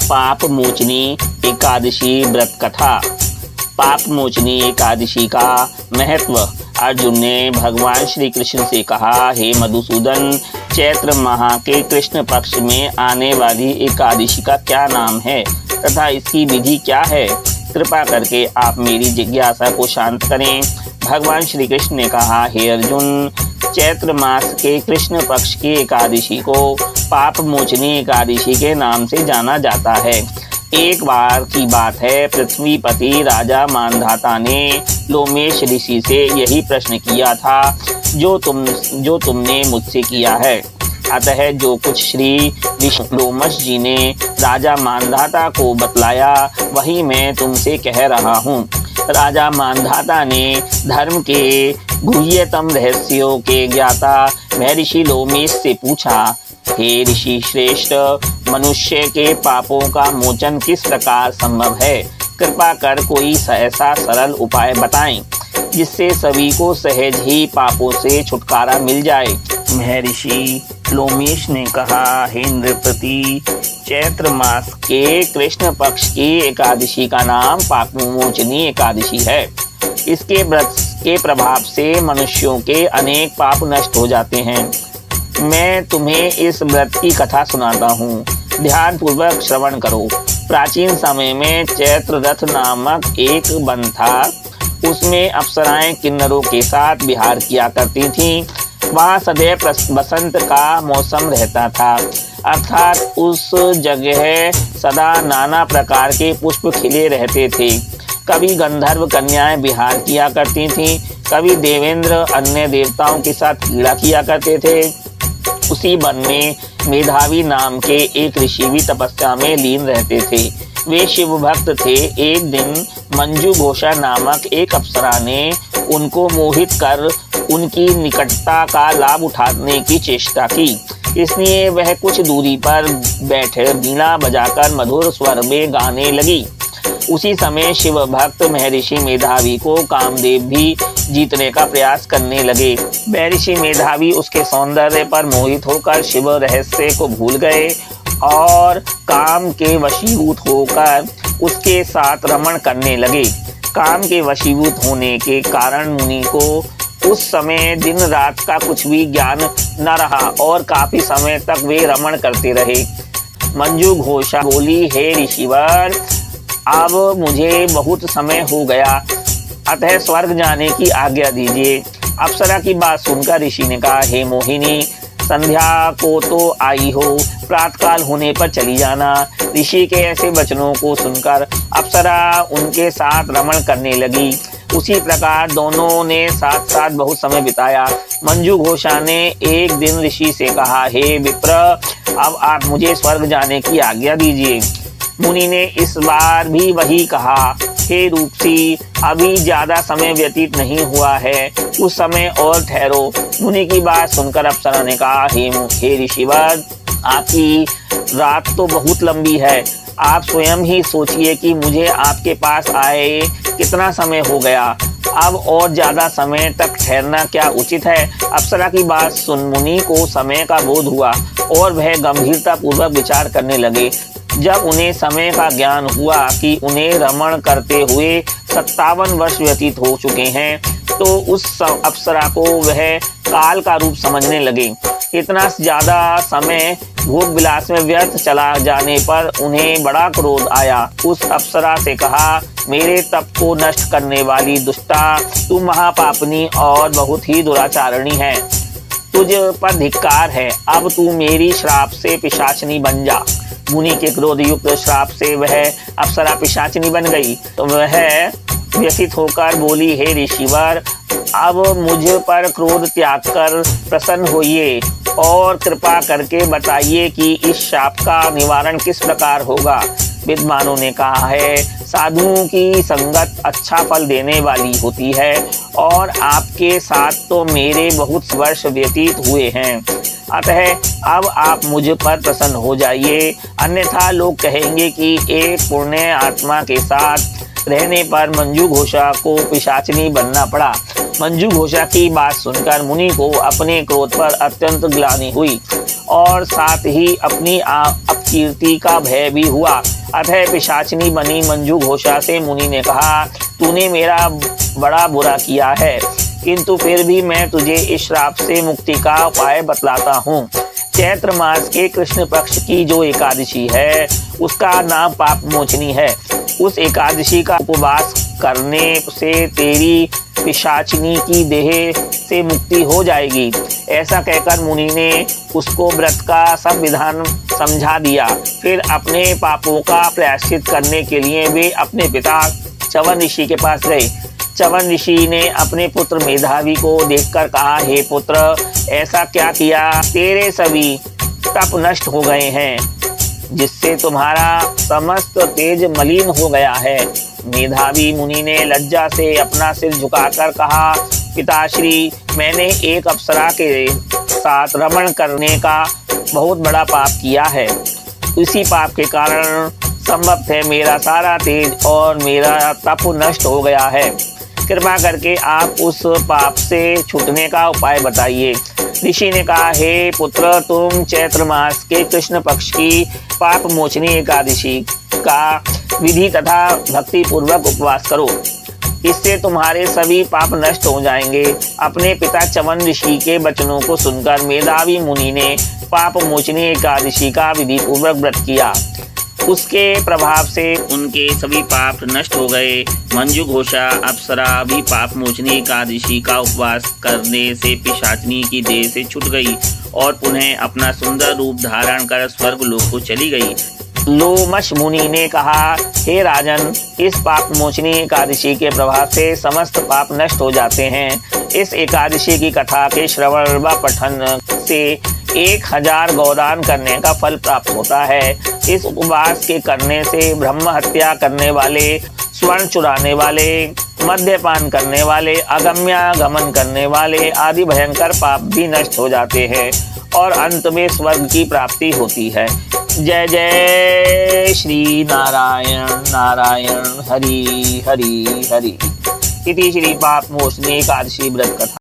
पाप मोचनी एकादशी व्रत कथा। पाप मोचनी एकादशी का महत्व। अर्जुन ने भगवान श्री कृष्ण से कहा, हे मधुसूदन, चैत्र माह के कृष्ण पक्ष में आने वाली एकादशी का क्या नाम है तथा इसकी विधि क्या है? कृपा करके आप मेरी जिज्ञासा को शांत करें। भगवान श्री कृष्ण ने कहा, हे अर्जुन, चैत्र मास के कृष्ण पक्ष की एकादशी को पाप मोचनी एकादशी के नाम से जाना जाता है। एक बार की बात है, पृथ्वीपति राजा मानधाता ने लोमेश ऋषि से यही प्रश्न किया था जो तुमने मुझसे किया है। अतः जो कुछ श्री लोमश जी ने राजा मानधाता को बतलाया वही मैं तुमसे कह रहा हूँ। राजा मानधाता ने धर्म के गुह्यतम रहस्यों के ज्ञाता महर्षि लोमेश से पूछा, हे ऋषि श्रेष्ठ, मनुष्य के पापों का मोचन किस प्रकार संभव है? कृपा कर कोई ऐसा सरल उपाय बताएं जिससे सभी को सहज ही पापों से छुटकारा मिल जाए। महर्षि लोमेश ने कहा, हे नृपति, चैत्र मास के कृष्ण पक्ष की एकादशी का नाम पापमोचनी एकादशी है। इसके व्रत के प्रभाव से मनुष्यों के अनेक पाप नष्ट हो जाते हैं। मैं तुम्हें इस व्रत की कथा सुनाता हूँ, ध्यान पूर्वक श्रवण करो। प्राचीन समय में चैत्र रथ नामक एक वन था। उसमें अप्सराएं किन्नरों के साथ विहार किया करती थीं। वहाँ सदैव बसंत का मौसम रहता था, अर्थात उस जगह सदा नाना प्रकार के पुष्प खिले रहते थे। कभी गंधर्व कन्याएं विहार किया करती थीं, कभी देवेंद्र अन्य देवताओं के साथ क्रीड़ा किया करते थे। उसी वन में मेधावी नाम के एक ऋषि भी तपस्या में लीन रहते थे। वे शिव भक्त थे। एक दिन मंजू घोषा नामक एक अप्सरा ने उनको मोहित कर उनकी निकटता का लाभ उठाने की चेष्टा की। इसलिए वह कुछ दूरी पर बैठे वीणा बजाकर मधुर स्वर में गाने लगी। उसी समय शिव भक्त महर्षि मेधावी को कामदेव भी जीतने का प्रयास करने लगे। महर्षि मेधावी उसके सौंदर्य पर मोहित होकर शिव रहस्य को भूल गए और काम के वशीभूत होकर उसके साथ रमण करने लगे। काम के वशीभूत होने के कारण मुनि को उस समय दिन रात का कुछ भी ज्ञान न रहा और काफी समय तक वे रमण करते रहे। मंजू घोषा बोली, हे ऋषिवर, अब मुझे बहुत समय हो गया, अतः स्वर्ग जाने की आज्ञा दीजिए। अप्सरा की बात सुनकर ऋषि ने कहा, हे मोहिनी, संध्या को तो आई हो, प्रातःकाल होने पर चली जाना। ऋषि के ऐसे वचनों को सुनकर अप्सरा उनके साथ रमण करने लगी। उसी प्रकार दोनों ने साथ साथ बहुत समय बिताया। मंजू घोषा ने एक दिन ऋषि से कहा, हे विप्र, अब आप मुझे स्वर्ग जाने की आज्ञा दीजिए। मुनि ने इस बार भी वही कहा, हे रूपसी, अभी ज्यादा समय व्यतीत नहीं हुआ है, कुछ समय और ठहरो। मुनि की बात सुनकर अप्सरा ने कहा, हे ऋषिवर, आपकी रात तो बहुत लंबी है। आप स्वयं ही सोचिए कि मुझे आपके पास आए कितना समय हो गया। अब और ज्यादा समय तक ठहरना क्या उचित है? अप्सरा की बात सुन मुनि को समय का बोध हुआ और वह गंभीरता पूर्वक विचार करने लगे। जब उन्हें समय का ज्ञान हुआ कि उन्हें रमण करते हुए 57 वर्ष व्यतीत हो चुके हैं, तो उस अप्सरा को वह काल का रूप समझने लगे। इतना ज्यादा समय भोग विलास में व्यर्थ चला जाने पर उन्हें बड़ा क्रोध आया। उस अप्सरा से कहा, मेरे तप को नष्ट करने वाली दुष्टा, तू महापापनी और बहुत ही दुराचारणी है। तुझ पर धिक्कार है। अब तू मेरी श्राप से पिशाचनी बन जा। मुनि के क्रोध युक्त श्राप से वह अप्सरा पिशाचनी बन गई। तो वह व्यथित होकर बोली, हे ऋषिवर, अब मुझ पर क्रोध त्याग कर प्रसन्न होइए और कृपा करके बताइए कि इस शाप का निवारण किस प्रकार होगा। विद्वानों ने कहा है, साधुओं की संगत अच्छा फल देने वाली होती है और आपके साथ तो मेरे बहुत वर्ष व्यतीत हुए हैं। अतः अब आप मुझ पर प्रसन्न हो जाइए, अन्यथा लोग कहेंगे कि एक पुण्य आत्मा के साथ रहने पर मंजू घोषा को पिशाचनी बनना पड़ा। मंजू घोषा की बात सुनकर मुनि को अपने क्रोध पर अत्यंत ग्लानि हुई और साथ ही अपनी कीर्ति का भय भी हुआ। अतः पिशाचिनी बनी मंजू घोषा से मुनि ने कहा, तूने मेरा बड़ा बुरा किया है, किंतु फिर भी मैं तुझे इस श्राप से मुक्ति का उपाय बतलाता हूँ। चैत्र मास के कृष्ण पक्ष की जो एकादशी है उसका नाम पाप मोचनी है। उस एकादशी का उपवास करने से तेरी पिशाचिनी की देह से मुक्ति हो जाएगी। ऐसा कहकर मुनि ने उसको व्रत का सब विधान समझा दिया। फिर अपने पापों का प्रायश्चित करने के लिए वे अपने पिता च्यवन ऋषि के पास गए। च्यवन ऋषि ने अपने पुत्र मेधावी को देखकर कहा, हे पुत्र, ऐसा क्या किया, तेरे सभी तप नष्ट हो गए हैं, जिससे तुम्हारा समस्त तेज मलिन हो गया है। मेधावी मुनि ने लज्जा से अपना सिर झुकाकर कहा, पिताश्री, मैंने एक अप्सरा के साथ रमण करने का बहुत बड़ा पाप किया है। इसी पाप के कारण संभव है मेरा सारा तेज और मेरा तप नष्ट हो गया है। कृपा करके आप उस पाप से छूटने का उपाय बताइए। ऋषि ने कहा, हे पुत्र, तुम चैत्र मास के कृष्ण पक्ष की पाप मोचनी एकादशी का विधि तथा भक्ति पूर्वक उपवास करो, इससे तुम्हारे सभी पाप नष्ट हो जाएंगे। अपने पिता च्यवन ऋषि के वचनों को सुनकर मेधावी मुनि ने पाप मोचनी एकादशी का विधि पूर्वक व्रत किया। उसके प्रभाव से उनके सभी पाप नष्ट हो गए। मंजू घोषा अप्सरा भी पाप मोचनी एकादशी का उपवास करने से पिशाचिनी की देह से छूट गई और पुनः अपना सुंदर रूप धारण कर स्वर्ग लोक को चली गई। लोमश मुनि ने कहा, हे राजन, इस पाप मोचनी एकादशी के प्रभाव से समस्त पाप नष्ट हो जाते हैं। इस एकादशी की कथा के श्रवण व पठन से 1000 गौदान करने का फल प्राप्त होता है। इस उपवास के करने से ब्रह्म हत्या करने वाले, स्वर्ण चुराने वाले, मद्यपान करने वाले, अगम्यागमन करने वाले आदि भयंकर पाप भी नष्ट हो जाते हैं और अंत में स्वर्ग की प्राप्ति होती है। जय जय श्री नारायण नारायण हरि हरि हरि। इति श्री पाप मोचनी एकादशी व्रत कथा।